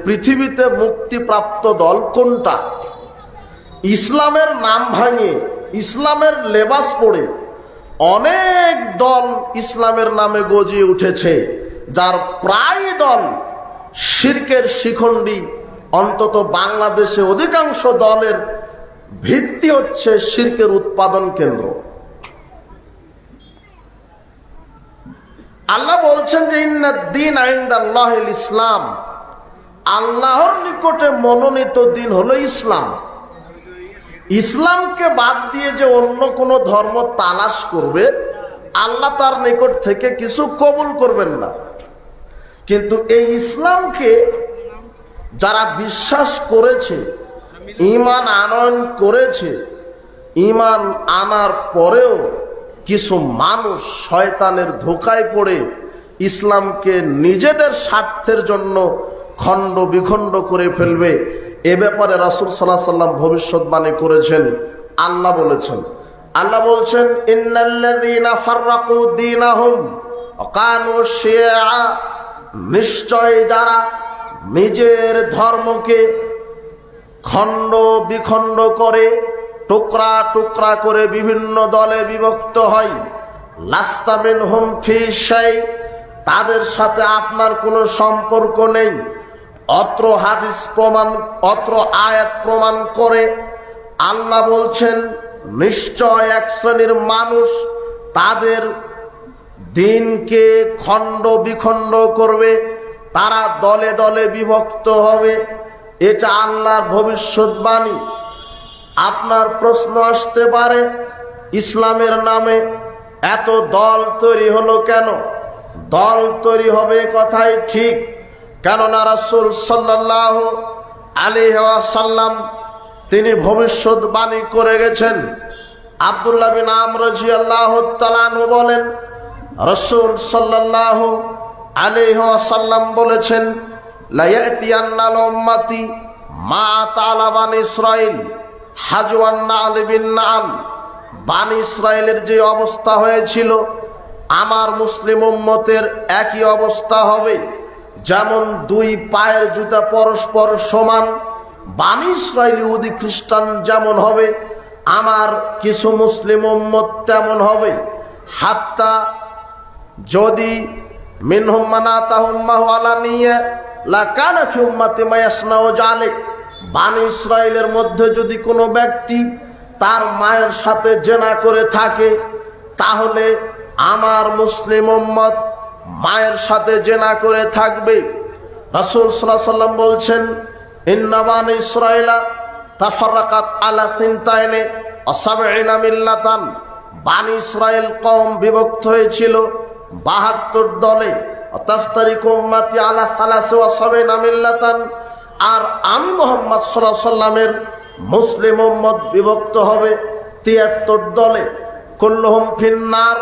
পৃথিবীতে মুক্তিপ্রাপ্ত দল কোনটা? ইসলামের নাম ভাঙিয়ে ইসলামের লেবাস পরে অনেক দল ইসলামের নামে গজিয়ে উঠেছে, যার প্রায় দল শিরকের শিখণ্ডী। অন্তত বাংলাদেশে অধিকাংশ দলের ভিত্তি হচ্ছে শিরকের উৎপাদন কেন্দ্র। আল্লাহ বলছেন যে ইন্নাদ-দীন ইনদাল্লাহিল ইসলাম, আল্লাহর নিকটে মনোনীত দিন হলো ইসলাম। ইসলামকে বাদ দিয়ে যে অন্য কোনো ধর্ম তালাশ করবে, আল্লাহ তার নিকট থেকে কিছু কবুল করবেন না। কিন্তু এই ইসলামকে যারা বিশ্বাস করেছে, ঈমান আনয়ন করেছে, ঈমান আনার পরেও কিছু মানুষ শয়তানের ধোঁকায় পড়ে ইসলামকে নিজেদের স্বার্থের জন্য খণ্ড বিখণ্ড করে ফেলবে, এ ব্যাপারে রাসূল সাল্লাল্লাহু আলাইহি ওয়াসাল্লাম ভবিষ্যৎবাণী করেছেন। আল্লাহ বলছেন ইন্নাল্লাযীনা ফাররাকু দীনাহুম ওয়া কানু শিয়া, নিশ্চয় যারা নিজের ধর্মকে খণ্ড বিখণ্ড করে, টুকরা টুকরা করে বিভিন্ন দলে বিভক্ত হয়, লাস্তা মিনহুম ফী শাই, তাদের সাথে আপনার কোনো সম্পর্ক নেই। অত্র হাদিস প্রমাণ, অত্র আয়াত প্রমাণ করে আল্লাহ বলছেন নিশ্চয় এক শ্রেণীর মানুষ তাদের দিনকে খণ্ড বিখণ্ড করবে, তারা দলে দলে বিভক্ত হবে। এটা আল্লাহর ভবিষ্যৎবাণী। আপনার প্রশ্ন আসতে পারে, ইসলামের নামে এত দল তৈরি হলো কেন? দল তৈরি হবে কথাই ঠিক, কেননা রাসূল সাল্লাল্লাহু আলাইহি ওয়াসাল্লাম তিনি ভবিষ্যৎবাণী করে গেছেন। আব্দুল্লাহ বিন আমর রাদিয়াল্লাহু তাআলা আনহু বলেন, রাসূল সাল্লাল্লাহু আলাইহি ওয়াসাল্লাম বলেছেন, লা ইয়াতিয়ান্নাল উম্মতি মা তাআলা বানি ইসরাঈল হাজওয়ান নাল বিন নাল। বানি ইসরাঈলের যে অবস্থা হয়েছিল, আমার মুসলিম উম্মতের একই অবস্থা হবে। যেমন দুই পায়ের জুতা পরস্পর সমান, বানি ইসরাঈল ইহুদি খ্রিস্টান যেমন হবে, আমার কিছু মুসলিম উম্মত তেমন হবে। হাত্তা যদি মিনহুম মান আতাহুম মাহু আলানিয়া লাকানা ফি উম্মতি মা ইয়াসনাউ যালিক, বানি ইসরাঈলের মধ্যে যদি কোনো ব্যক্তি তার মায়ের সাথে জেনা করে থাকে, তাহলে আমার মুসলিম উম্মত মায়ের সাথে জেনা করে থাকবে। রাসূল সাল্লাল্লাহু আলাইহি ওয়াসাল্লাম বলছেন, ইন্না বানি ইসরাঈলা তাফাররাকাত আলা সিনতাইনি ওয়া সাবঈনা মিল্লাতান, বানি ইসরাঈল কওম বিভক্ত হয়েছিল ৭২ দলে। তাফতারিকু উম্মতি আলা ৭৩ মিল্লাতান, আর আমি মুহাম্মদ সাল্লাল্লাহু আলাইহি ওয়াসাল্লামের মুসলিম উম্মত বিভক্ত হবে ৭৩ দলে। কুল্লুহুম ফিন্নার,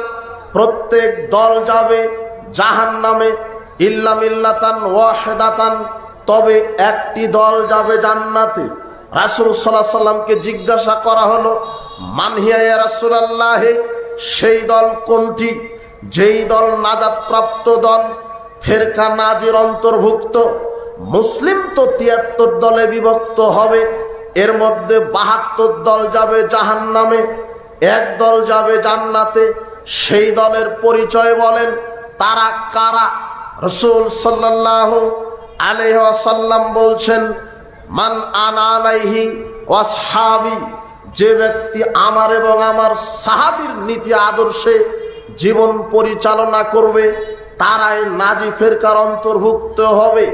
প্রত্যেক দল যাবে জাহান্নামে, ইল্লা মিল্লাতান ওয়াহিদাতান, তবে একটি দল যাবে জান্নাতে। রাসূল সাল্লাল্লাহু আলাইহি ওয়াসাল্লামকে জিজ্ঞাসা করা হলো, মান হিয়া ইয়া রাসূলুল্লাহ, সেই দল কোনটি? যেই দল নাজাত প্রাপ্ত দল, ফেরকা নাজির অন্তর্ভুক্ত। মুসলিম তো ৭৩ দলে বিভক্ত হবে, এর মধ্যে ৭২ দল যাবে জাহান্নামে, এক দল যাবে জান্নাতে। সেই দলের পরিচয় বলেন, তারা কারা? রাসূল সাল্লাল্লাহু আলাইহি ওয়াসাল্লাম বলছেন, মান আনা আলাইহি ওয়াসহাবি, যে ব্যক্তি আমার এবং আমার সাহাবীর নীতি আদর্শে জীবন পরিচালনা করবে, তারাই নাজি ফেরকার অন্তর্ভুক্ত হবে।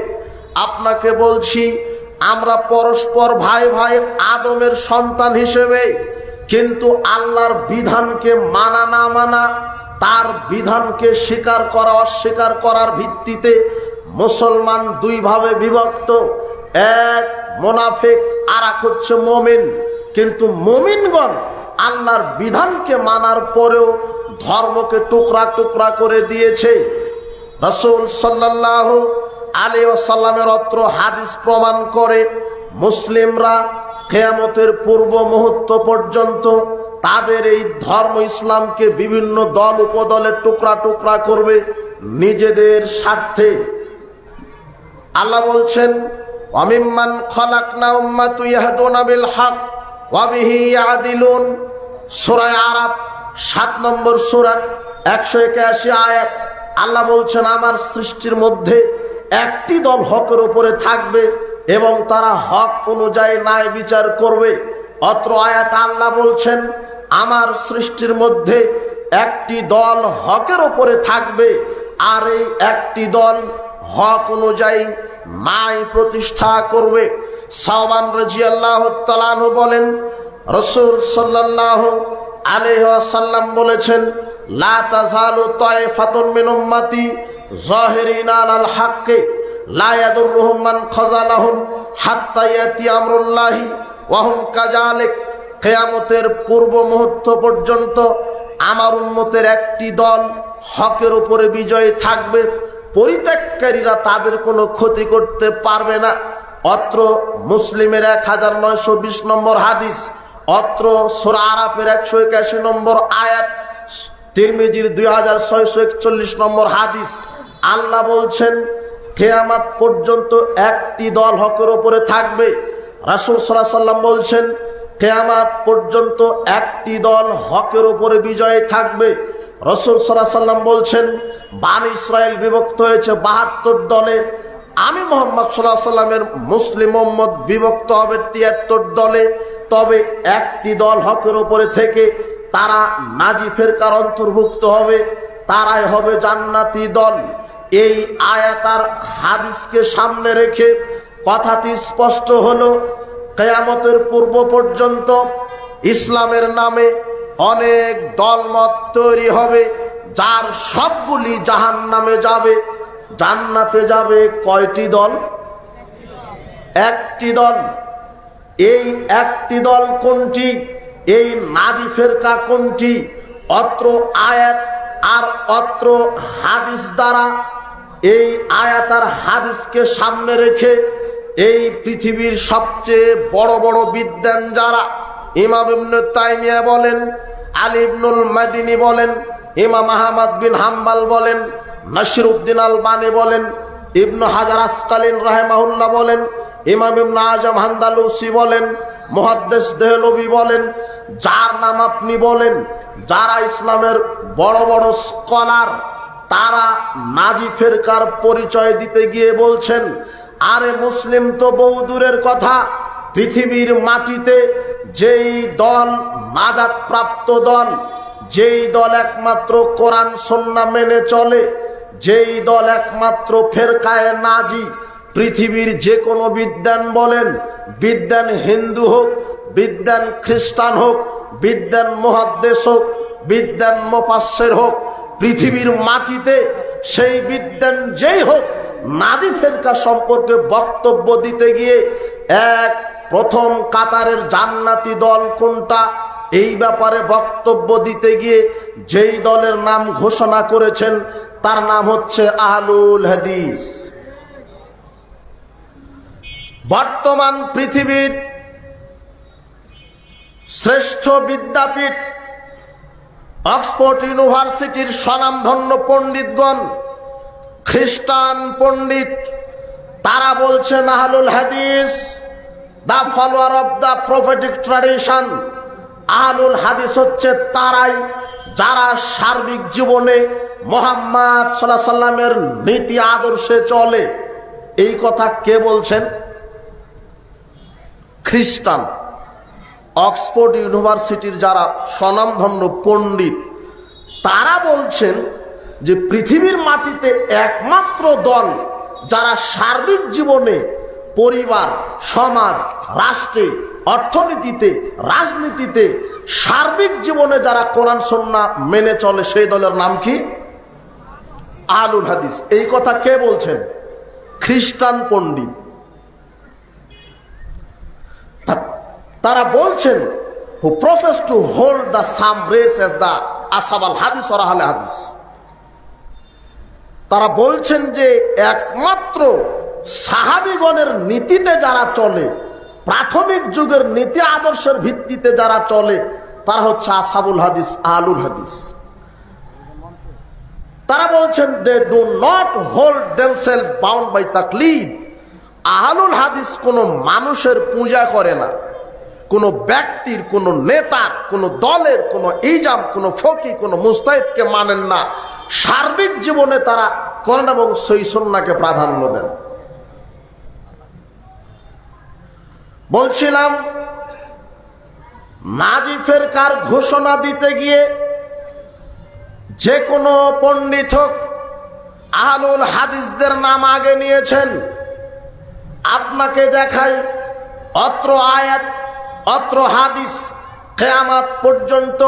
আপনাকে বলছি, আমরা পরস্পর ভাই ভাই আদমের সন্তান হিসেবে, কিন্তু আল্লাহর বিধানকে মানা না মানা, তার বিধানকে স্বীকার করা অস্বীকার করার ভিত্তিতে মুসলমান দুই ভাবে বিভক্ত। এক মুনাফিক, আর এক হচ্ছে মুমিন। কিন্তু মুমিনগণ আল্লাহর বিধানকে মানার পরেও ধর্মকে টুকরা টুকরা করে দিয়েছে। রাসূল সাল্লাল্লাহু আলাইহি ওয়াসাল্লামের অত্র হাদিস প্রমাণ করে, মুসলিমরা কিয়ামতের পূর্ব মুহূর্ত পর্যন্ত তাদের এই ধর্ম ইসলামকে বিভিন্ন দল উপদলে টুকরা টুকরা করবে নিজেদের স্বার্থে। আল্লাহ বলছেন, ওয়া মিম্মান খালাকনা উম্মাতুন ইয়াহদুনা বিল হক ওয়া বিহি ইয়াদিলুন। সূরা আরাফ 7 নম্বর সূরা 181 আয়াত। আল্লাহ বলছেন আমার সৃষ্টির মধ্যে একটি দল হকের উপরে থাকবে এবং তারা হক অনুযায়ী ন্যায় বিচার করবে। অত্র আয়াত আল্লাহ বলছেন আমার সৃষ্টির মধ্যে একটি দল হকের উপরে থাকবে আর এই একটি দল হক অনুযায়ী ন্যায় প্রতিষ্ঠা করবে। সাওবান রাদিয়াল্লাহু তাআলা আনহু বলেন রাসূল সাল্লাল্লাহু আলাইহি ওয়াসাল্লাম বলেছেন লা তাযালু তায়ফাতুন মিন উম্মতি যাহিরিনা আলাল হাক্কি লা ইয়াদুররুহুম মান খাযালাহুম হাত্তা ইয়াতি আমরুল্লাহি ওয়া হুম কাযালিক। কিয়ামতের পূর্ব মুহূর্ত পর্যন্ত আমার উম্মতের একটি দল হকের উপরে বিজয়ী থাকবে, পরিত্যাগকারীরা তাদের কোনো ক্ষতি করতে পারবে না। অত্র মুসলিমের 1920 নম্বর হাদিস, অত্র সূরা আরাফের 181 নম্বর আয়াত, তিরমিজির 2641 নম্বর হাদিস। আল্লাহ বলছেন কিয়ামত পর্যন্ত একটি দল হকের উপরে থাকবে। রাসূল সাল্লাল্লাহু আলাইহি ওয়াসাল্লাম বলছেন কিয়ামত পর্যন্ত একটি দল হকের উপরে বিজয়ী থাকবে। রাসূল সাল্লাল্লাহু আলাইহি ওয়াসাল্লাম বলছেন বনি ইসরাইল বিভক্ত হয়েছে 72 দলে, আমি মুহাম্মদ সাল্লাল্লাহু আলাইহি ওয়াসাল্লামের মুসলিম উম্মত বিভক্ত হবে 73 দলে। তবে একটি দল হকের উপরে থেকে তারা নাজি ফেরকার অন্তর্ভুক্ত হবে, তারাই হবে জান্নাতি দল। এই আয়াত আর হাদিসকে সামনে রেখে কথাটি স্পষ্ট হলো কিয়ামতের পূর্ব পর্যন্ত ইসলামের নামে অনেক দলমত তৈরি হবে, যার সবগুলি জাহান্নামে যাবে। জান্নাতে যাবে কয়টি দল? একটি দল। এই একটি দল কোনটি? এই নাজি ফেরকা কোনটি? অত্র আয়াত আর অত্র হাদিস দ্বারা, এই আয়াত আর হাদিসকে সামনে রেখে এই পৃথিবীর সবচেয়ে বড় বড় বিদ্বান যারা, ইমাম ইবনে তাইমিয়া বলেন, আলী ইবনুল মাদিনী বলেন, ইমাম আহমদ বিন হাম্বল বলেন, নাসিরউদ্দিন আলবানী বলেন, ইবনে হাজার আসকালিন রাহিমাহুল্লাহ বলেন, ইমাম ইবনে আজম আন্দালুসি বলেন, মুহাদ্দিস দেহলভী বলেন, যার নাম আপনি বলেন, যারা ইসলামের বড় বড় স্কলার, তারা নাজি ফেরকার পরিচয় দিতে গিয়ে বলছেন আরে মুসলিম তো বহু দূরের কথা, পৃথিবীর মাটিতে যেই দল নাজাত প্রাপ্ত দল, যেই দল একমাত্র কোরআন সুন্নাহ মেনে চলে, যেই দল একমাত্র ফেরকায়ে নাজি, পৃথিবীর যে কোনো বিদ্বান বলেন, বিদ্বান হিন্দু হোক, বিদ্বান খ্রিস্টান হোক, বিদ্বান মুহাদ্দিস হোক, বিদ্বান মুফাসসির হোক, পৃথিবীর মাটিতে সেই বিদ্বান যেই হোক, নাজি ফেরকা সম্পর্কে বক্তব্য দিতে গিয়ে এক প্রথম কাতারের জান্নাতি দল কোনটা, এই ব্যাপারে বক্তব্য দিতে গিয়ে যেই দলের নাম ঘোষণা করেছেন তার নাম হচ্ছে আহলুল হাদিস। বর্তমান পৃথিবীর শ্রেষ্ঠ বিদ্যাপীঠ অক্সফোর্ড ইউনিভার্সিটির স্বনামধন্য পণ্ডিতগণ, খ্রিস্টান পণ্ডিত, তারা বলছেন আহলুল হাদিস the follower of the prophetic tradition. আহলুল হাদিস হচ্ছে তারাই যারা সার্বিক জীবনে মুহাম্মদ সাল্লাল্লাহু আলাইহি সাল্লামের নীতি আদর্শে চলে। এই কথা কে বলছেন? খ্রিস্টান অক্সফোর্ড ইউনিভার্সিটির যারা স্বনামধন্য পণ্ডিত, তারা বলছেন যে পৃথিবীর মাটিতে একমাত্র দল যারা সার্বিক জীবনে পরিবার, সমাজ, রাষ্ট্রে, অর্থনীতিতে, রাজনীতিতে, সার্বিক জীবনে যারা কোরআন সুন্নাহ মেনে চলে, সেই দলের নাম কি? আহলুল হাদিস। এই কথা কে বলছেন? খ্রিস্টান পণ্ডিত। তারা বলছেন who profess to hold the same race as the ashab al hadith or ahle hadith। তারা বলছেন যে একমাত্র সাহাবীগণের নীতিতে যারা চলে, প্রাথমিক যুগের নীতি আদর্শের ভিত্তিতে যারা চলে, তারা হচ্ছে আসহাবুল হাদিস, আহলুল হাদিস। তারা বলছেন they do not hold themselves bound by taqlid আহলুল হাদিস কোনো মানুষের পূজা করে না, কোনো ব্যক্তির, কোনো নেতার, কোনো দলের, কোনো ইজাম, কোনো ফকি, কোনো মুস্তাহিদকে মানেন না। সার্বিক জীবনে তারা কোরআন এবং সহিহ সুন্নাহকে প্রাধান্য দেন। বলছিলাম নাজি ফেরকার ঘোষণা দিতে গিয়ে যে কোনো পণ্ডিত হোক আহলুল হাদিসদের নাম আগে নিয়েছেন। আপনাকে দেখাই অত্র আয়াত, অত্র হাদিস, কিয়ামত পর্যন্ত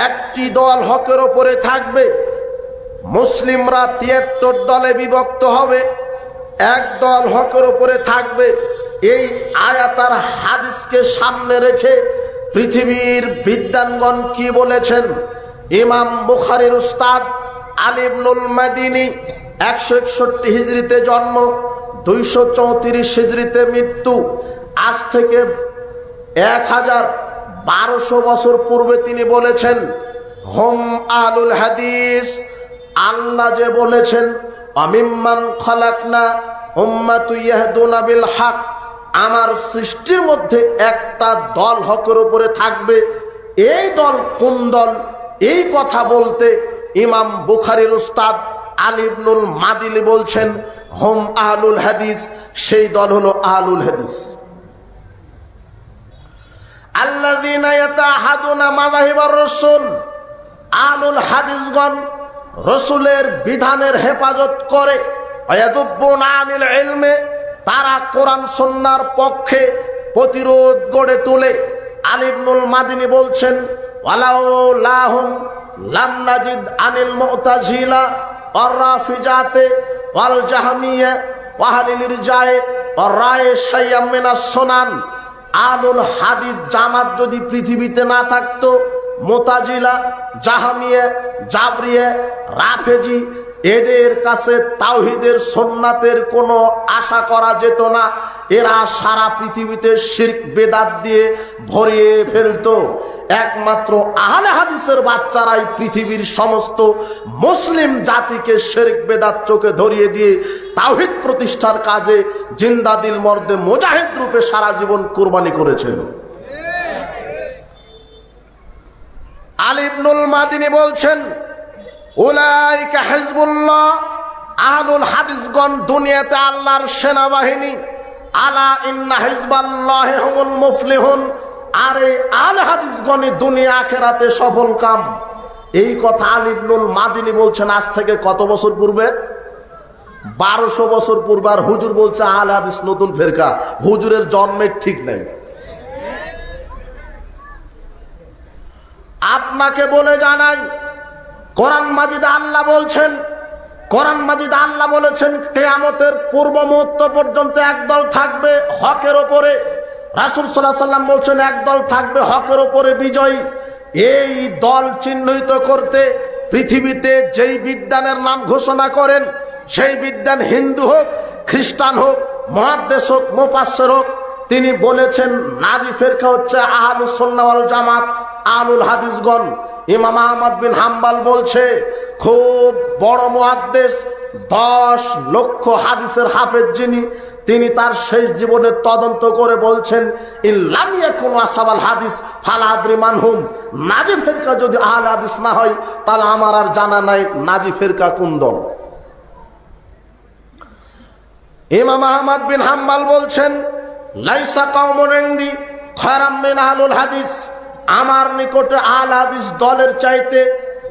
একটি দল হকের ওপরে থাকবে। মুসলিমরা ৭৩ দলে বিভক্ত হবে, এক দল হকের ওপরে থাকবে। এই আয়াত আর হাদিসকে সামনে রেখে পৃথিবীর বিদ্বানগণ কি বলেছেন? ইমাম বুখারীর উস্তাদ আলী ইবনুল মাদিনী ১৬১ হিজরিতে জন্ম, ২৩৪ হিজরিতে মৃত্যু। আজ থেকে ১১২০ বছর পূর্বে তিনি বলেছেন, হুম আহলুল হাদিস। আল্লাহ যে বলেছেন আমিম্মান খালাকনা উম্মাতুন ইয়াহদুনা বিল হক, আমার সৃষ্টির মধ্যে একটা দল হকের উপরে থাকবে। এই দল কোন দল? এই কথা বলতে ইমাম বুখারীর উস্তাদ আলী ইবনুল মাদিনী বলছেন হুম আহলুল হাদিস, সেই দল হলো আহলুল হাদিস। আল্লাযীনা ইয়াতাহাদুনা মাযাহিবার রাসূল, আহলুল হাদিসগণ রাসূলের বিধানের হেফাজত করে। ওয়ায়াযুব্বুনা আনিল ইলমে, তারা কোরআন সুন্নাহর পক্ষে প্রতিরোধ গড়ে তোলে। আলী ইবনুল মাদিনী বলছেন ওয়ালাউ লাহুম লাম নাজিদ আনিল মুতাজিলা ওয়ার রাফিজাতে ওয়াল জাহমিয়া ওয়া আহলিল ইরজায়ে ওয়ার রায়ে শাইয়্যাম মিনাস সুনান। আহলুল হাদিস জামাত যদি পৃথিবীতে না থাকতো, মুতাজিলা, জাহমিয়া, জাবরিয়া, রাফেজি, এদের কাছে তাওহীদের সুন্নাতের কোনো আশা করা যেত না। এরা সারা পৃথিবীতে শিরক বেদাত দিয়ে ভরিয়ে ফেলতো। একমাত্র আহলে হাদিসের বাচ্চারাই পৃথিবীর সমস্ত মুসলিম জাতিকে শিরক বেদাত চোখে ধরিয়ে দিয়ে তাওহীদ প্রতিষ্ঠার কাজে জিন্দা দিল মর্দে মুজাহিদ রূপে সারা জীবন কুরবানি করেছিল। আলী ইবনুল মাদিনী বলছেন উলাইকা হিজবুল্লাহ, আহলুল হাদিসগণ দুনিয়াতে আল্লাহর সেনাবাহিনী। আলা ইন্না হিজবাল্লাহি হুমুল মুফলিহুন, আরে আহলে হাদিসগণই দুনিয়া আখিরাতে সফল কাম। এই কথা আলী ইবনুল মাদিনী বলছেন আজ থেকে কত বছর পূর্বে? ১২০০ বছর পূর্বে। আর হুজুর বলছে আহলে হাদিস নতুন ফেরকা। হুজুরের জন্মের ঠিক নেই। আপনাকে বলে জানাই, কোরআন মাজিদে আল্লাহ বলছেন, কোরআন মাজিদে আল্লাহ বলেছেন কিয়ামতের পূর্ব মুহূর্ত পর্যন্ত একদল থাকবে হকের ওপরে। রাসূল সাল্লাল্লাহু আলাইহি ওয়াসাল্লাম বলছেন একদল থাকবে হকের ওপরে বিজয়ী। এই দল চিহ্নিত করতে পৃথিবীতে যেই বিদ্যানের নাম ঘোষণা করেন, সেই বিদ্যান হিন্দু হোক, খ্রিস্টান হোক, মুহাদ্দিস হোক, মুফাসসির হোক, তিনি বলেছেন নাজি ফেরকা হচ্ছে আহলুস সুন্নাহ ওয়াল জামাত, আহলুল হাদিসগণ। ইমাম আহমদ বিন হাম্বল বলছে, খুব বড় মুহাদ্দিস, 10 লক্ষ হাদিসের হাফেজ যিনি, তিনি তার শেষ জীবনে তদন্ত করে বলছেন ইল্লাম ইয়াকুন আসহাবাল হাদিস ফালা আদরি মানহুম, নাজি ফেরকা যদি আহলে হাদিস না হয় তাহলে আমার আর জানা নাই নাজি ফেরকা কোন দল। ইমাম আহমদ বিন হাম্বল বলছেন লাইসা কওমুন ইনদি খায়রাম মিন আহলুল হাদিস, আমার নিকটে আহলে হাদিস দলের চাইতে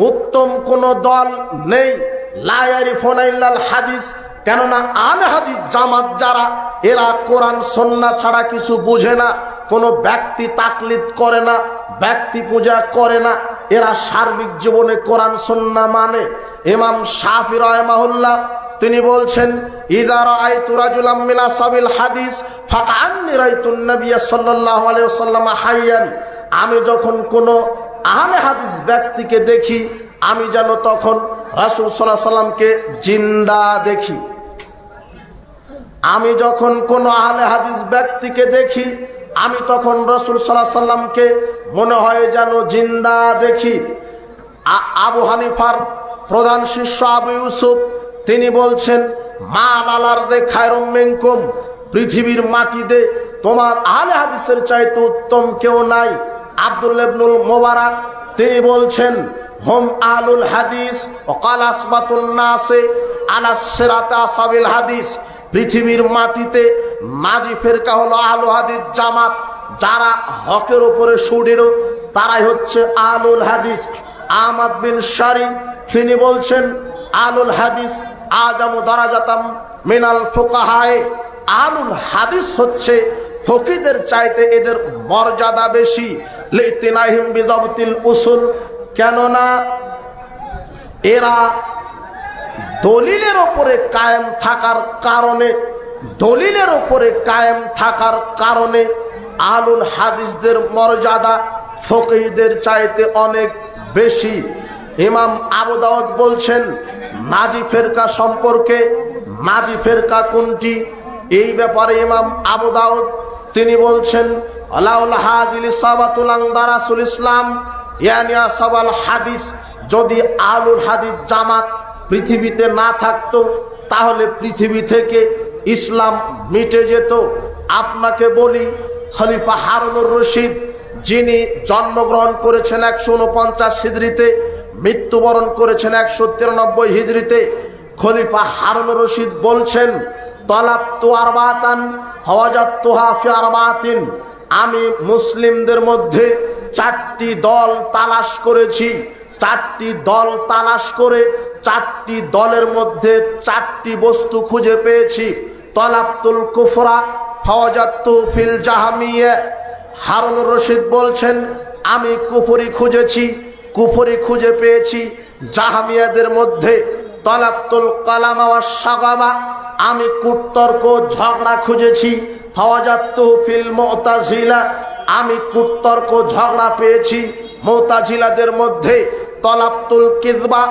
উত্তম কোন দল নেই। লা ইয়ারিফুনা ইল্লাল হাদিস, কেননা আহলে হাদিস জামাত যারা, এরা কোরআন সুন্নাহ ছাড়া কিছু বুঝে না, কোনো ব্যক্তি তাকলিদ করে না, ব্যক্তি পূজা করে না, এরা সার্বিক জীবনে কোরআন সুন্নাহ মানে। ইমাম শাফি রাহিমাহুল্লাহ তিনি বলছেন ইযা রাআইতু রাজুলাম মিন আসহাবিল হাদিস ফাকান্নি রাআইতুন নবী সাল্লাল্লাহু আলাইহি ওয়াসাল্লাম হাইয়ান, আমি যখন কোনো আহলে হাদিস ব্যক্তিকে দেখি আমি যেন তখন রাসূল সাল্লাল্লাহু আলাইহি ওয়াসাল্লামকে জিন্দা দেখি। আমি যখন কোনো আহলে হাদিস ব্যক্তিকে দেখি আমি তখন রাসূল সাল্লাল্লাহু আলাইহি ওয়াসাল্লামকে মনে হয় যেন জিন্দা দেখি। আবু হানিফার প্রধান শিষ্য আবু ইউসুফ তিনি বলছেন মা আলার দে খায়রুম মিনকুম, পৃথিবীর মাটিতে তোমার আহলে হাদিসের চাইতে উত্তম কেউ নাই। আব্দুল্লাহ ইবনুল মুবারক তিনি বলছেন, হুম আহলুল হাদিস ওয়া ক্বাল আসবাতুন নাসে আলা সিরাতে আসহাবিল হাদিস। পৃথিবীর মাটিতে নাজি ফেরকা হলো আহলুল হাদিস জামাত, যারা হকের উপরে সুদৃঢ়, তারাই হচ্ছে আহলুল হাদিস। আহমদ বিন শারি তিনি বলছেন, আহলুল হাদিস আজামু দারাজাতাম মিনাল ফুকাহায়ে। আহলুল হাদিস হচ্ছে ফকিহদের চাইতে এদের মর্যাদা বেশি। লিতিনাহিম বিযাবতিল উসুল, কেননা এরা দলিলের উপরে কায়েম থাকার কারণে, দলিলের উপরে কায়েম থাকার কারণে আহলুল হাদিসদের মর্যাদা ফকিহদের চাইতে অনেক বেশি। ইমাম আবু দাউদ বলছেন নাজি ফেরকা সম্পর্কে, নাজি ফেরকা কোনটি, এই ব্যাপারে ইমাম আবু দাউদ তিনি বলছেন, আলাউল হাজিল সাবাতুল আনদারাসুল ইসলাম ইয়ানি আসহাবুল হাদিস। যদি আহলুল হাদিস জামাত পৃথিবীতে না থাকতো তাহলে পৃথিবী থেকে ইসলাম মিটে যেত। আপনাকে বলি, খলিফা হারুনুর রশিদ যিনি জন্মগ্রহণ করেছেন 149 হিজরিতে, মৃত্যুবরণ করেছেন 193 হিজরিতে, খলিফা হারুনুর রশিদ বলছেন, তালাবতু আরবাতান ফাওয়াজাতুহা ফি আরবাতিন। আমি মুসলিমদের মধ্যে 4টি দল তালাশ করেছি, 4টি দল তালাশ করে 4টি দলের মধ্যে 4টি বস্তু খুঁজে পেয়েছি। তালাবতুল কুফরা ফাওয়াজাতু ফিল জাহমিয়া। হারুনুর রশিদ বলছেন, আমি কুফরি খুঁজেছি, কুফরি খুঁজে পেয়েছি জাহামিয়াদের মধ্যে। তালাবতুল কালামা ওয়াস শাগাবা, আমি কুতর্ক ঝগড়া খুঁজেছি। ফাওয়াজাতু ফিল মুতাজিলা, আমি কুতর্ক ঝগড়া পেয়েছি মুতাজিলাদের মধ্যে। তালাবতুল কিযবা,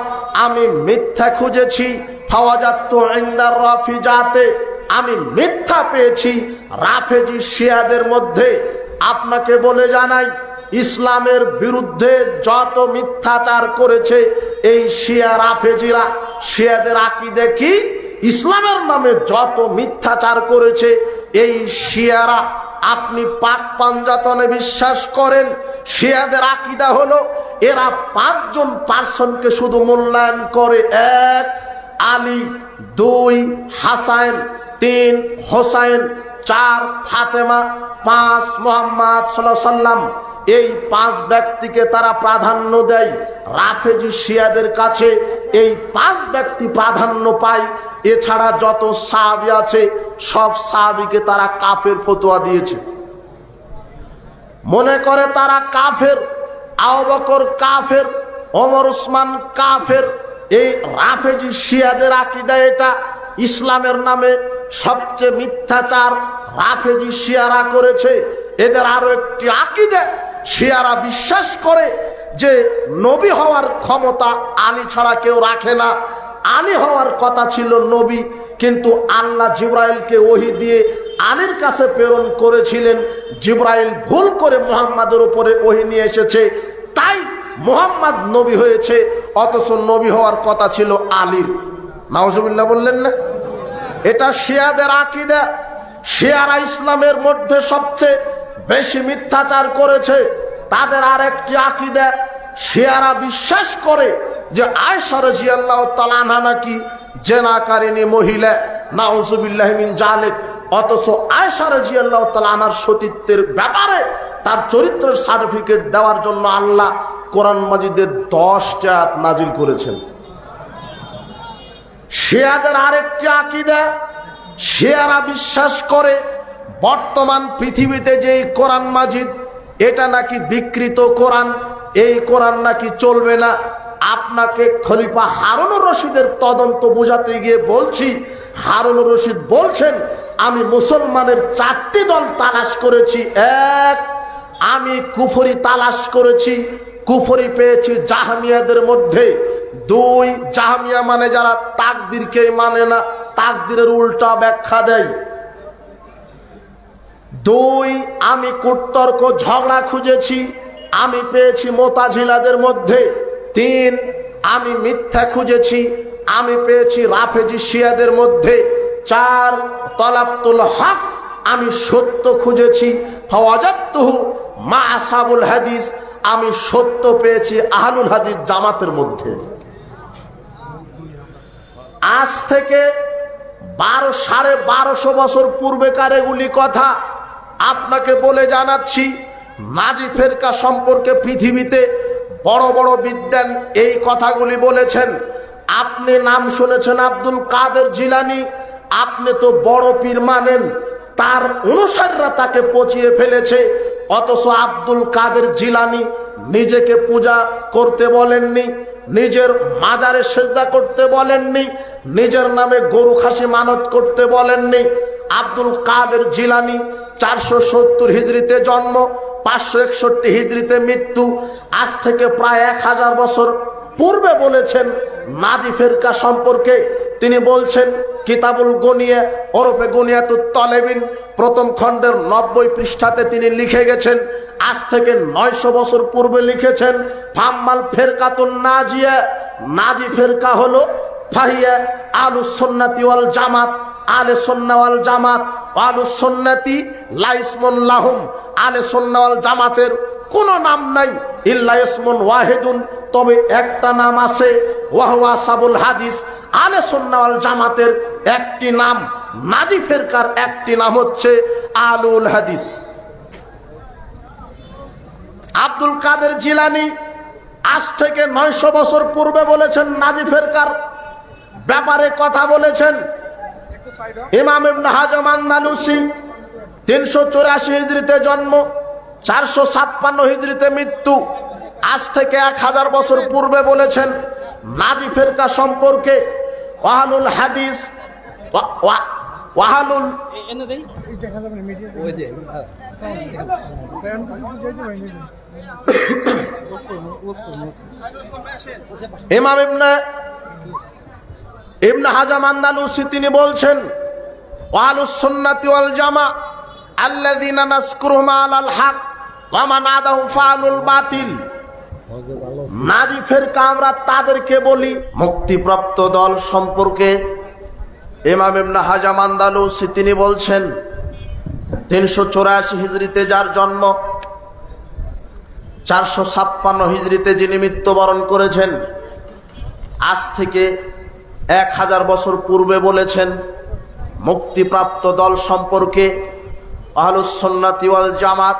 আমি মিথ্যা খুঁজেছি। ফাওয়াজাতু ইনদার রাফিজাতে, আমি মিথ্যা পেয়েছি রাফেজি শিয়াদের মধ্যে। আপনাকে বলে জানাই, ইসলামের বিরুদ্ধে যত মিথ্যাচার করেছে এই শিয়া রাফেজিরা, শিয়াদের আকীদা কি? ইসলামের নামে যত মিথ্যাচার করেছে এই শিয়ারা। আপনি পাক পাঞ্জাতনে বিশ্বাস করেন, শিয়াদের আকীদা হলো এরা 5জন পার্সনকে শুধু মূল্যায়ন করে। 1 আলী, 2 হাসান, 3 হোসাইন, 4 ফাতেমা, 5 মুহাম্মদ সাল্লাল্লাহু আলাইহি সাল্লাম। এই 5 ব্যক্তিকে তারা প্রাধান্য দেয়। রাফেজি শিয়াদের কাছে এই 5 ব্যক্তি প্রাধান্য পায়। এছাড়া যত সাহাবী আছে সব সাহাবীকে তারা কাফের ফতোয়া দিয়েছে, মনে করে তারা কাফের। আবু বকর কাফের, ওমর উসমান কাফের। এই রাফেজি শিয়াদের আকীদা এটা। ইসলামের নামে সবচেয়ে মিথ্যাচার রাফেজি শিয়ারা করেছে। এদের আরো একটি আকীদা, শিয়ারা বিশ্বাস করে যে নবী হওয়ার ক্ষমতা আলী ছাড়া কেউ রাখে না। আলী হওয়ার কথা ছিল নবী, কিন্তু আল্লাহ জিবরাইলকে ওহী দিয়ে আলীর কাছে প্রেরণ করেছিলেন। জিবরাইল ভুল করে মুহাম্মাদের উপরে ওহী নিয়ে এসেছে, তাই মুহাম্মদ নবী হয়েছে, অথচ নবী হওয়ার কথা ছিল আলীর। নাউজুবিল্লাহ বললেন না? এটা শিয়াদের আকীদা। শিয়ারা ইসলামের মধ্যে সবচেয়ে বেশি মিথ্যাচার করেছে। তাদের আর একটি আকীদা, শিয়ারা বিশ্বাস করে যে আয়েশা রাদিয়াল্লাহু তাআলা আনহা নাকি জেনাকারিনী মহিলা, নাউজুবিল্লাহ মিন জালিক। অথচ আয়েশা রাদিয়াল্লাহু তাআলা আনহার সতীত্বের ব্যাপারে তার চরিত্রের সার্টিফিকেট দেওয়ার জন্য আল্লাহ কোরআন মাজিদের 10টি আয়াত নাজিল করেছেন। শিয়াদের আরেকটি আকীদা, শিয়ারা বিশ্বাস করে বর্তমান পৃথিবীতে যে কোরআন মাজিদ এটা নাকি বিকৃত কোরআন, এই কোরআন নাকি চলবে না। আপনাকে খলিফা হারুনুর রশিদের তদন্ত বোঝাতে গিয়ে বলছি, হারুনুর রশিদ বলছেন, আমি মুসলমানের 4টি দল তালাশ করেছি। 1 আমি কুফরি তালাশ করেছি, কুফরি পেয়েছি জাহমিয়াদের মধ্যে। 2 জাহমিয়া মানে যারা তাকদীরকে মানে না, তাকদীরের উল্টা ব্যাখ্যা দেয়। 2 আমি কুতর্ক ঝগড়া খুঁজেছি, আমি পেয়েছি মুতাজিলাদের মধ্যে। 3 আমি মিথ্যা খুঁজেছি, আমি পেয়েছি রাফেজি শিয়াদের মধ্যে। 4 তালাবতুল হক আমি সত্য খুঁজেছি, ফাওয়াজাতুহু মা আসহাবুল হাদিস, আমি সত্য পেয়েছি আহলুল হাদিস জামাতের মধ্যে। আজ থেকে 1200 বছর পূর্বেকার এগুলি কথা আপনাকে বলে জানাচ্ছি। নাজি ফেরকা সম্পর্কে পৃথিবীতে বড় বড় বিদ্বান এই কথাগুলি বলেছেন। আপনি নাম শুনেছেন আব্দুল কাদের জিলানী, আপনি তো বড় পীর মানেন, তার অনুসারীরা তাকে পচিয়ে ফেলেছে। অথচ আব্দুল কাদের জিলানী নিজেকে পূজা করতে বলেননি, নিজের মাজারে সেজদা করতে বলেননি, নিজের নামে গরু খাসি মানত করতে বলেননি। আব্দুল কাদের জিলানী 470 হিজরিতে জন্ম, 561 হিজরিতে মৃত্যু। আজ থেকে প্রায় 1000 বছর পূর্বে বলেছেন নাজি ফেরকা সম্পর্কে। তিনি বলছেন কিতাবুল গনিয়া ওরফে গনিয়াতুত তলেবিন প্রথম খণ্ডের 90 পৃষ্ঠাতে তিনি লিখে গেছেন, আজ থেকে 900 বছর পূর্বে লিখেছেন, ফাম্মাল ফেরকাতুন নাজিয়া, নাজি ফেরকা হলো ফাহিয়া আহলুস সুন্নাতি ওয়াল জামাত, আহলে সুন্নাহ ওয়াল জামাত, আহলুস সুন্নাতি লা ইসমুন লাহুম, আহলে সুন্নাহ ওয়াল জামাতের কোনো নাম নাই, ইল্লা ইসমুন ওয়াহিদুন, তবে একটা নাম আছে, ওয়া হুয়া আসহাবুল হাদিস, আহলে সুন্নাহ ওয়াল জামাতের একটি নাম, নাজি ফেরকার একটি নাম হচ্ছে আহলুল হাদিস। আব্দুল কাদের জিলানী আজ থেকে 900 বছর পূর্বে বলেছেন নাজি ফেরকার ব্যাপারে কথা বলেছেন। ইমাম ইবনে হাজাম আন্দালুসি 384 হিজরিতে জন্ম, 456 হিজরিতে মৃত্যু। আজ থেকে 1000 বছর পূর্বে বলেছেন নাজি ফেরকা সম্পর্কে ওয়াহালুল হাদিস ওয়াহালুল ইমাম ইবনে হাজাম আন্দালুসি তিনি বলছেন আহলুস সুন্নাতি ওয়াল জামা আল্লাযীনা নাযকুরুহুম আলাল হক ওয়া মান আদাহুম ফাআলুল বাতিল। নাজি ফেরকা আমরা তাদেরকে বলি। মুক্তিপ্রাপ্ত দল সম্পর্কে ইমাম ইবনে হাজাম আন্দালুসি তিনি বলছেন 384 হিজরিতে যার জন্ম, 456 হিজরিতে যিনি মৃত্যুবরণ করেছেন, আজ থেকে 1000 বছর পূর্বে বলেছেন মুক্তিপ্রাপ্ত দল সম্পর্কে আহলুস সুন্নাতি ওয়াল জামাত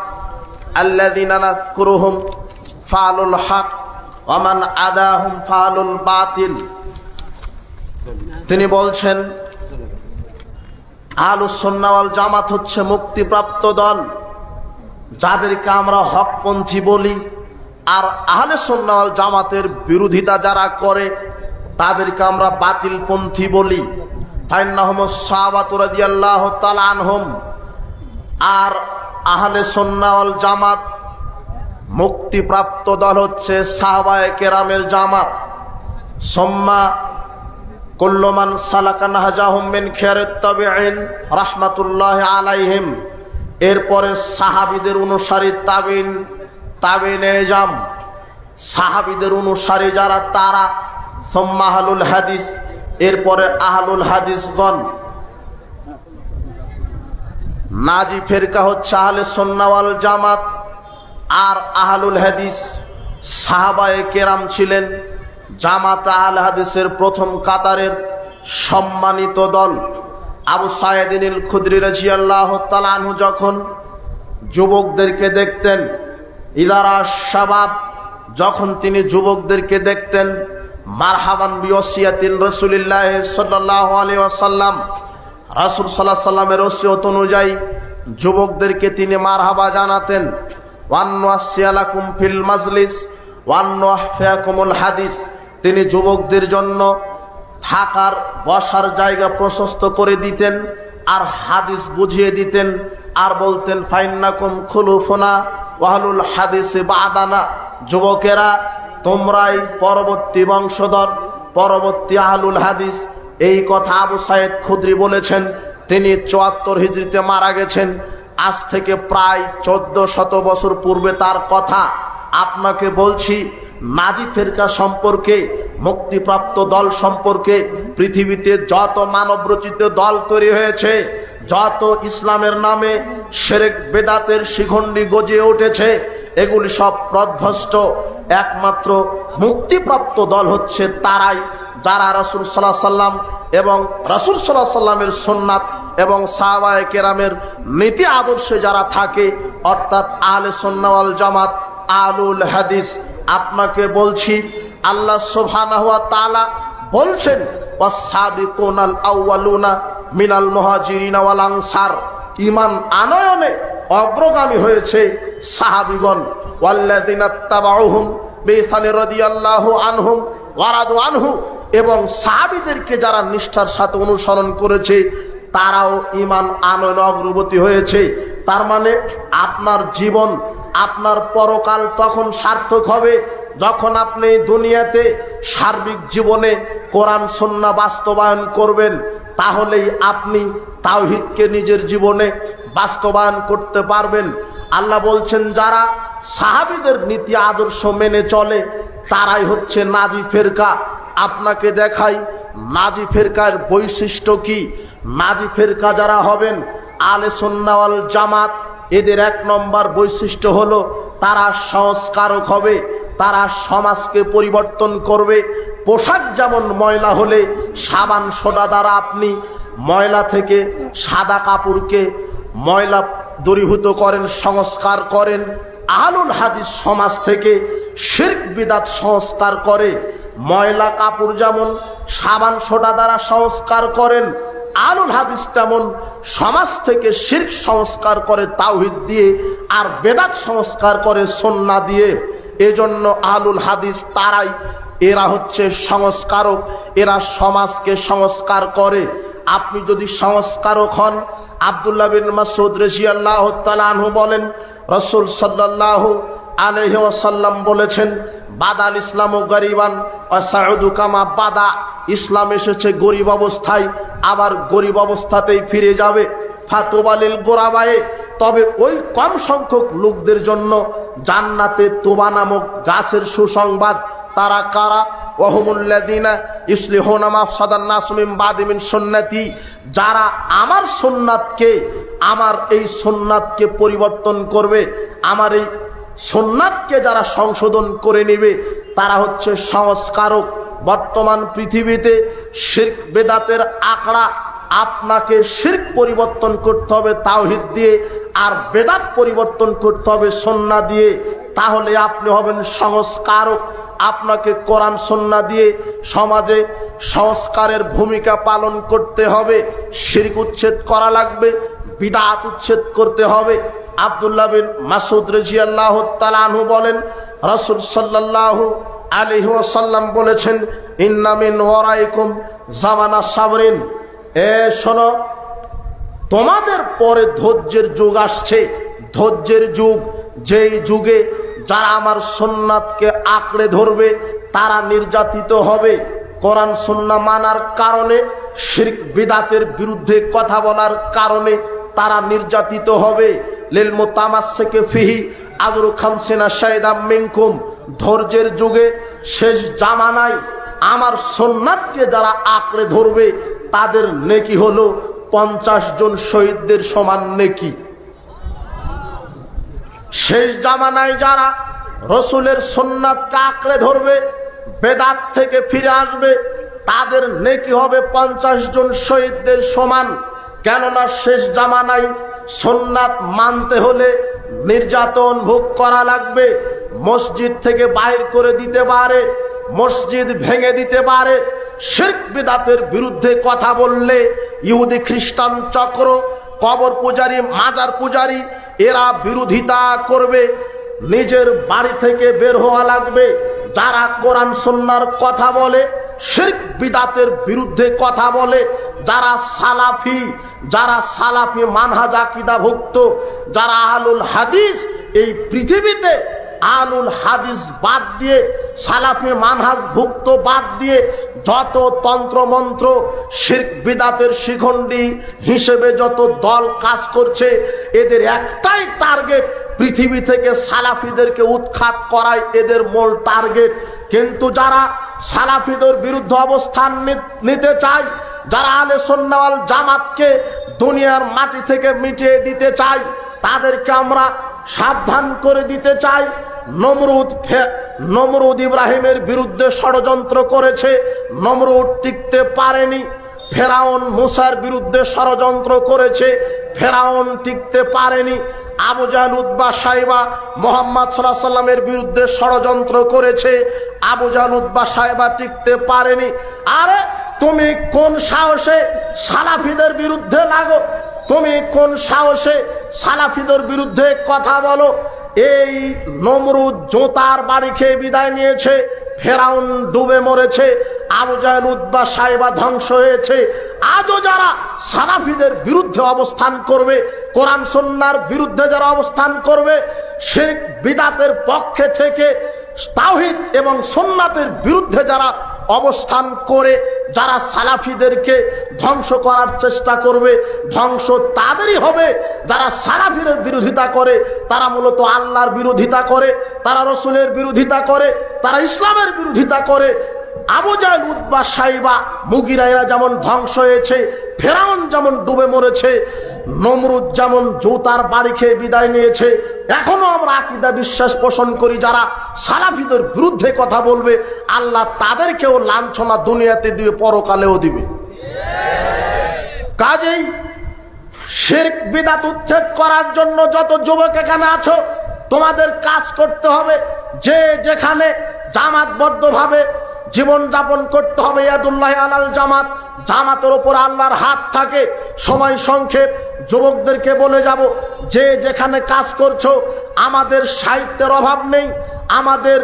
আল্লাযীনা নাযকুরুহুম ফাআলুল হক ওয়া মান আদাহুম ফাআলুল বাতিল। তিনি বলছেন আহলুস সুন্নাহ ওয়াল জামাত হচ্ছে মুক্তিপ্রাপ্ত দল, যাদেরকে আমরা হকপন্থী বলি, আর আহলে সুন্নাহ ওয়াল জামাতের বিরোধিতা যারা করে তাদেরকে আমরা বাতিলপন্থী বলি। ফাইন্নাহুমুস সাহাবাতু রাদিয়াল্লাহু তাআলা আনহুম। আর আহলে সুন্নাহ ওয়াল জামাত মুক্তিপ্রাপ্ত দল হচ্ছে সাহাবায়ে কেরামের জামাত। সুম্মা কুল্লু মান সালাকা নাহজাহুম মিন খিয়ারিত তাবিঈন রাহমাতুল্লাহি আলাইহিম। এরপরে সাহাবীদের অনুসারী তাবিন, তাবিনে জাম, সাহাবীদের অনুসারী যারা তারা, সুম্মা আহলুল হাদিস, এরপরে আহলুল হাদিসগণ। নাজি ফেরকা হচ্ছে আহলে সুন্নাহ ওয়াল জামাত আর আহলুল হাদিস। সাহাবায়ে কেরাম ছিলেন জামাত আহলে হাদিসের প্রথম কাতারের সম্মানিত দল। আবু সাঈদিল খুদরি রাদিয়াল্লাহু তাআলা আনহু যখন যুবকদেরকে দেখতেন, ইদারা শাবাব, যখন তিনি যুবকদেরকে দেখতেন, মারহাবান বিওসিয়াতিন রাসূলিল্লাহ সাল্লাল্লাহু আলাইহি ওয়াসাল্লাম, রাসূল সাল্লাল্লাহু আলাইহি ওয়াসাল্লামের ওসিয়ত অনুযায়ী যুবকদেরকে তিনি মারহাবা জানাতেন। ওয়ান্নুয়াসিয়ালাকুম ফিল মাজলিস ওয়ান্নুহফিয়াকুমুল হাদিস। তিনি যুবকদের জন্য থাকার বসার জায়গা প্রশস্ত করে দিতেন আর হাদিস বুঝিয়ে দিতেন, আর বলতেন ফাইন্নাকুম খুলুফুনা ওয়াহলুল হাদিসে বাদানা। যুবকেরা তোমরাই পরবর্তী বংশধর, পরবর্তী আহলুল হাদিস। এই কথা আবু সাঈদ খুদরি বলেছেন। তিনি 74 হিজরিতে মারা গেছেন। আজ থেকে প্রায় 1400 বছর পূর্বে তার কথা। আপনাকে বলছি নাজি ফেরকা সম্পর্কে, মুক্তিপ্রাপ্ত দল সম্পর্কে পৃথিবীতে যত মানব রচিত দল তৈরি হয়েছে, যত ইসলামের নামে শিরক বেদাতের শিখণ্ডি গজিয়ে উঠেছে এগুলি সব পথভ্রষ্ট। একমাত্র মুক্তিপ্রাপ্ত দল হচ্ছে তারাই যারা রাসূল সাল্লাল্লাহু আলাইহি সাল্লাম এবং রাসূল সাল্লাল্লাহু আলাইহি সাল্লামের সুন্নাত এবং সাহাবায়ে কেরামের নীতি আদর্শে যারা থাকে, অর্থাৎ আহলে সুন্নাহ ওয়াল জামাত, আহলুল হাদিস। আপনাকে বলছি আল্লাহ সুবহানাহু ওয়া তাআলা বলছেন ওয়াস-সাবিকুনাল আউয়ালুনা মিনাল মুহাজিরিনা ওয়াল আনসার, ঈমান আনয়নে অগ্রগামী হয়েছে সাহাবীগণ। ওয়াল্লাযিনা তাবাউহুম বিইহসান রাদিয়াল্লাহু আনহুম ওয়া রাদু আনহু, এবং সাহাবীদেরকে যারা নিষ্ঠার সাথে অনুসরণ করেছে তারাও ঈমান আনয়নে অগ্রগতি হয়েছে। তার মানে আপনার জীবন, আপনার পরকাল তখন সার্থক হবে যখন আপনি দুনিয়াতে সার্বিক জীবনে কোরআন সুন্নাহ বাস্তবায়ন করবেন। তাহলেই আপনি তাওহীদকে নিজের জীবনে বাস্তবায়ন করতে পারবেন। আল্লাহ বলছেন যারা সাহাবীদের নীতি আদর্শ মেনে চলে তারাই হচ্ছে নাজি ফেরকা। আপনাকে দেখাই নাজি ফেরকার বৈশিষ্ট্য কি। নাজি ফেরকা যারা হবেন আহলে সুন্নাহ ওয়াল জামাত, এদের এক নম্বর বৈশিষ্ট্য হলো তারা সংস্কারক হবে, তারা সমাজকে পরিবর্তন করবে। পোশাক যেমন ময়লা হলে সাবান সোডা দ্বারা আপনি ময়লা থেকে সাদা কাপড়কে ময়লা দূরীভূত করেন, সংস্কার করেন, আহলুল হাদিস সমাজ থেকে শিরক বিদআত সংস্কার করে। ময়লা কাপড় যেমন সাবান সোডা দ্বারা সংস্কার করেন, আহলুল হাদিস তেমন সমাজ থেকে শিরক সংস্কার করে তাওহীদ দিয়ে, আর বেদাত সংস্কার করে সুন্নাহ দিয়ে। এজন্য আহলুল হাদিস তারাই, এরা হচ্ছে সংস্কারক, এরা সমাজকে সংস্কার করে। আপনি যদি সংস্কারক হন, আব্দুল্লাহ বিন মাসউদ রাদিয়াল্লাহু তাআলা আনহু বলেন রাসূল সাল্লাল্লাহু আলাইহি ওয়াসাল্লাম বলেছেন বাদাল ইসলামু গরিবান ওয়া সাউদু কামা বাদা, ইসলাম এসেছে গরিব অবস্থায় আবার গরিব অবস্থাতেই ফিরে যাবে। ফাতুবালিল গোরাবায়ে, তবে ওই কম সংখ্যক লোকদের জন্য জান্নাতে তোবা নামক গাছের সুসংবাদ। তারা কারা? ওয়াহুমুল্লাযিনা ইসলিহুনা মাফসাদান নাস মিন বাদি মিন সুন্নতি, যারা আমার সুন্নাতকে, আমার এই সুন্নাতকে পরিবর্তন করবে, আমার এই সুন্নাতকে যারা সংশোধন করে নেবে তারা হচ্ছে সংস্কারক। বর্তমান পৃথিবীতে শিরক বেদাতের আঁকড়া, আপনাকে শিরক পরিবর্তন করতে হবে তাওহীদ দিয়ে, আর বেদাত পরিবর্তন করতে হবে সুন্নাহ দিয়ে। তাহলে আপনি হবেন সংস্কারক। আপনাকে কোরআন সুন্নাহ দিয়ে সমাজে সংস্কারের ভূমিকা পালন করতে হবে। শিরক উচ্ছেদ করা লাগবে, বিদআত উচ্ছেদ করতে হবে। আব্দুল্লাহ বিন মাসউদ রাদিয়াল্লাহু তাআলা আনহু বলেন রাসূল সাল্লাল্লাহু আলাইহি ওয়াসাল্লাম বলেছেন ইন্না মিন ওয়ারাইকুম জামানা সাবরিন, শোনো তোমাদের পরে ধৈর্যের যুগ আসছে। ধৈর্যের যুগ, যেই যুগে যারা আমার সুন্নাতকে আঁকড়ে ধরবে তারা নির্যাতিত হবে। কোরআন সুন্নাহ মানার কারণে, শিরক বিদআতের বিরুদ্ধে কথা বলার কারণে তারা নির্যাতিত হবে। লিল মুতামাসসিকি ফিহি আজরু খামসিনা শাহিদাম মিনকুম, ধৈর্যের যুগে শেষ জামানায় আমার সুন্নাতকে যারা আঁকড়ে ধরবে তাদের নেকি হলো 50 জন শহীদদের সমান নেকি। শেষ জামানায় যারা রসুলের সুন্নাতকে আঁকড়ে ধরবে, বেদাত থেকে ফিরে আসবে, তাদের নেকি হবে 50 জন শহীদদের সমান। কেননা শেষ জামানায় সুন্নাত মানতে হলে নির্যাতন ভোগ করা লাগবে। মসজিদ থেকে বাইর করে দিতে পারে, মসজিদ ভেঙে দিতে পারে। শিরক বিদআতের বিরুদ্ধে কথা বললে ইহুদি খ্রিস্টান চক্র, কবর পূজারী, মাজার পূজারী, এরা বিরোধিতা করবে। নিজের বাড়ি থেকে বের হওয়া লাগবে। যারা কোরআন সুন্নাহর কথা বলে, শিরক বিদআতের বিরুদ্ধে কথা বলে, যারা সালাফি মানহাজ আকীদা ভুক্ত, যারা আহলুল হাদিস, এই পৃথিবীতে আহলুল হাদিস বাদ দিয়ে, সালাফি মানহাজ ভুক্ত বাদ দিয়ে যত তন্ত্র মন্ত্র শিরক বিদআতের শিখণ্ডী হিসেবে যত দল কাজ করছে, এদের একটাই টার্গেট, পৃথিবী থেকে সালাফিদেরকে উৎখাত করাই এদের মূল টার্গেট। কিন্তু যারা সালাফিদের বিরুদ্ধে অবস্থান নিতে চায়, যারা আহলে সুন্নাহ ওয়াল জামাতকে দুনিয়ার মাটি থেকে মিটিয়ে দিতে চাই, তাদেরকে আমরা সাবধান করে দিতে চাই। নমরুদ ইব্রাহিমের বিরুদ্ধে ষড়যন্ত্র করেছে, নমরুদ টিকতে পারেনি। ফেরাউন মুসার বিরুদ্ধে ষড়যন্ত্র করেছে, ফেরাউন টিকতে পারেনি। আবু জাহল উতবা সাইবা মুহাম্মদ সাল্লাল্লাহু আলাইহি সাল্লামের বিরুদ্ধে ষড়যন্ত্র করেছে, আবু জাহল উতবা সাইবা টিকতে পারেনি। আরে তুমি কোন সাহসে সালাফিদের বিরুদ্ধে লাগো? তুমি কোন সাহসে সালাফিদের বিরুদ্ধে কথা বলো? এই নমরুদ জোতার বাড়ি খেয়ে বিদায় নিয়েছে, ফেরাউন ডুবে মরেছে, আবু জাহল উতবা সাইবা ধ্বংস হয়েছে। আজও যারা সালাফিদের বিরুদ্ধে অবস্থান করবে, কোরআন সুন্নাহর বিরুদ্ধে যারা অবস্থান করবে, শিরক বিদআতের পক্ষে থেকে তাওহীদ এবং সুন্নাতের বিরুদ্ধে যারা অবস্থান করে, যারা সালাফিদেরকে ধ্বংস করার চেষ্টা করবে, ধ্বংস তাদেরই হবে যারা সালাফিদের বিরোধিতা করে। তারা মূলত আল্লাহর বিরোধিতা করে, তারা রসুলের বিরোধিতা করে, তারা ইসলামের বিরোধিতা করে। আবু জাহল উতবা সাইবা মুগিরা এরা যেমন ধ্বংস হয়েছে, ফেরাউন যেমন ডুবে মরেছে, নমরুদ যেমন জুতার বাড়ি খেয়ে বিদায় নিয়েছে, এখনো আমরা আকীদা বিশ্বাস পোষণ করি যারা সালাফিদের বিরুদ্ধে কথা বলবে, আল্লাহ তাদেরকেও লাঞ্ছনা দুনিয়াতে দিবে, পরকালেও দিবে। কাজেই শিরক বিদআত উচ্ছেদ করার জন্য যত যুবক এখানে আছো, তোমাদের কাজ করতে হবে। যে যেখানে জামাতবদ্ধভাবে জীবন যাপন করতে হবে, ইয়াদুল্লাহ আলাল জামাত, জামাতের উপর আল্লাহর হাত থাকে। সময় সংক্ষেপ, যুবকদেরকে বলে যাব, যে যেখানে কাজ করছো, আমাদের সাহিত্যের অভাব নেই, আমাদের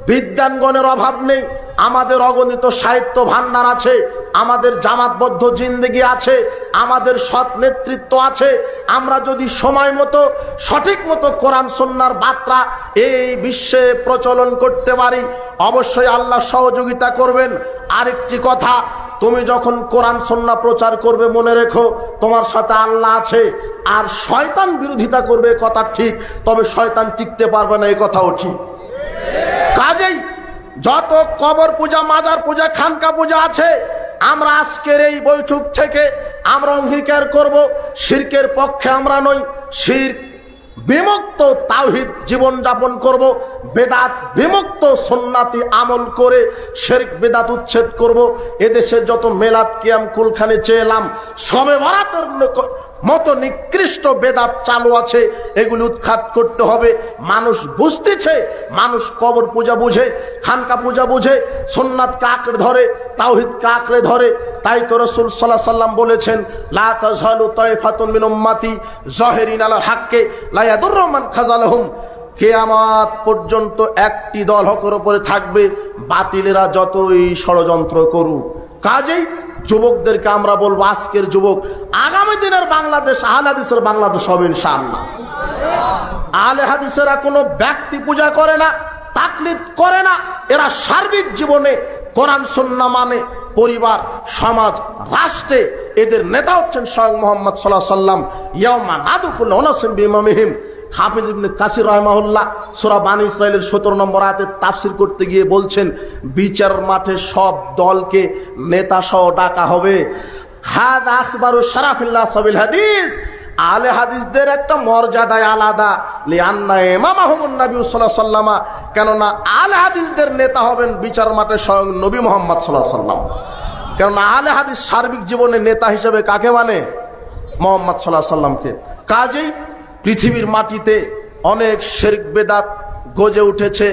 বিদ্যাঙ্গনের অভাব নেই, আমাদের অগণিত সাহিত্য ভান্ডার আছে, আমাদের জামাতবদ্ধ জিন্দেগি আছে, আমাদের সৎ নেতৃত্ব আছে। আমরা যদি সময় মতো সঠিক মতো কোরআন সুন্নাহর বার্তা এই বিশ্বে প্রচলন করতে পারি, অবশ্যই আল্লাহ সহযোগিতা করবেন। আরেকটি কথা, তুমি যখন কোরআন সুন্নাহ প্রচার করবে, মনে রেখো তোমার সাথে আল্লাহ আছে। আর শয়তান বিরোধিতা করবে, কথা ঠিক, তবে শয়তান টিকতে পারবে না, এই কথাও ঠিক। কাজেই যত কবর পূজা, মাজার পূজা, খানকা পূজা আছে, আমরা আজকের এই বৈঠক থেকে আমরা অঙ্গীকার করব, শিরকের পক্ষে আমরা নই, শিরক বিমুক্ত তাওহীদ জীবন যাপন করব, বেদাত বিমুক্ত সুন্নাতি আমল করে শিরক বেদাত উচ্ছেদ করব। এদেশে যত মেলাদ কিয়াম কুলখানি চেয়েলাম, শবে বরাতের মতো নিকৃষ্ট বেদাত চালু আছে, এগুলি উৎখাত করতে হবে। মানুষ বুঝতেছে, মানুষ কবর পূজা বুঝে, খানকা পূজা বুঝে, সুন্নাতকে আঁকড়ে ধরে, তাওহীদকে আঁকড়ে ধরে। তাই তো রাসূল সাল্লাল্লাহু আলাইহি ওয়াসাল্লাম বলেছেন, লা তাযহালু তায়ফাতুন মিন উম্মতি যাহিরিন আলাল হাক্কি লা ইয়াদুররু মান খাযালাহুম। কিয়ামত পর্যন্ত একটি দল হকের উপরে থাকবে, বাতিলেরা যতই ষড়যন্ত্র করুক। কাজেই যুবকদেরকে আমরা বলবো, আজকের যুবক আগামী দিনের বাংলাদেশ আহলে হাদিসের বাংলাদেশ হবে ইনশাআল্লাহ। আহলে হাদিসেরা কোনো ব্যক্তি পূজা করে না, তাকলিদ করে না, এরা সার্বিক জীবনে কোরআন সুন্নাহ মানে, পরিবার, সমাজ, রাষ্ট্রে এদের নেতা হচ্ছেন স্বয়ং মুহাম্মদ সাল্লাল্লাহু আলাইহি ওয়াসাল্লাম। ইয়াউমা নাদু কুল্লা উনাসিন বিইমামিহিম। হাফিজ ইবনে কাসির রাহিমাহুল্লাহ সূরা বানী ইসরাঈলের 17 নম্বর আয়াতে তাফসীর করতে গিয়ে বলছেন, বিচার মাঠে সব দলকে নেতা সহ ডাকা হবে। হাদা আখবারু শারাফিল্লাহ সাবিল হাদিস। আলে হাদিসদের একটা মর্যাদায় আলাদা, লিআন্না ইমামাহুমুন নবী সাল্লাল্লাহু আলাইহি ওয়াসাল্লাম, কেননা আলে হাদিসদের নেতা হবেন বিচার মাঠে স্বয়ং নবী মুহাম্মদ সাল্লাল্লাহু আলাইহি ওয়াসাল্লাম। কেননা আলে হাদিস সার্বিক জীবনে নেতা হিসেবে কাকে মানে? মুহাম্মদ সাল্লাল্লাহু আলাইহি ওয়াসাল্লামকে। কাজেই পৃথিবীর মাটিতে অনেক শিরক বেদাত গজে উঠেছে,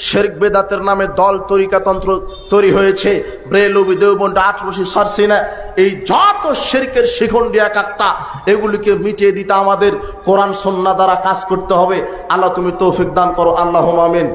শিরক বেদাতের নামে দল তরিকাতন্ত্র তৈরি হয়েছে, ব্রেলভি, দেওবন্দ, আটরশি, সরসিনা, এই যত শিরকের শিখণ্ডী এক একটা, এগুলিকে মিটিয়ে দিতে আমাদের কোরআন সুন্নাহ দ্বারা কাজ করতে হবে। আল্লাহ তুমি তৌফিক দান করো, আল্লাহুম্মা আমিন।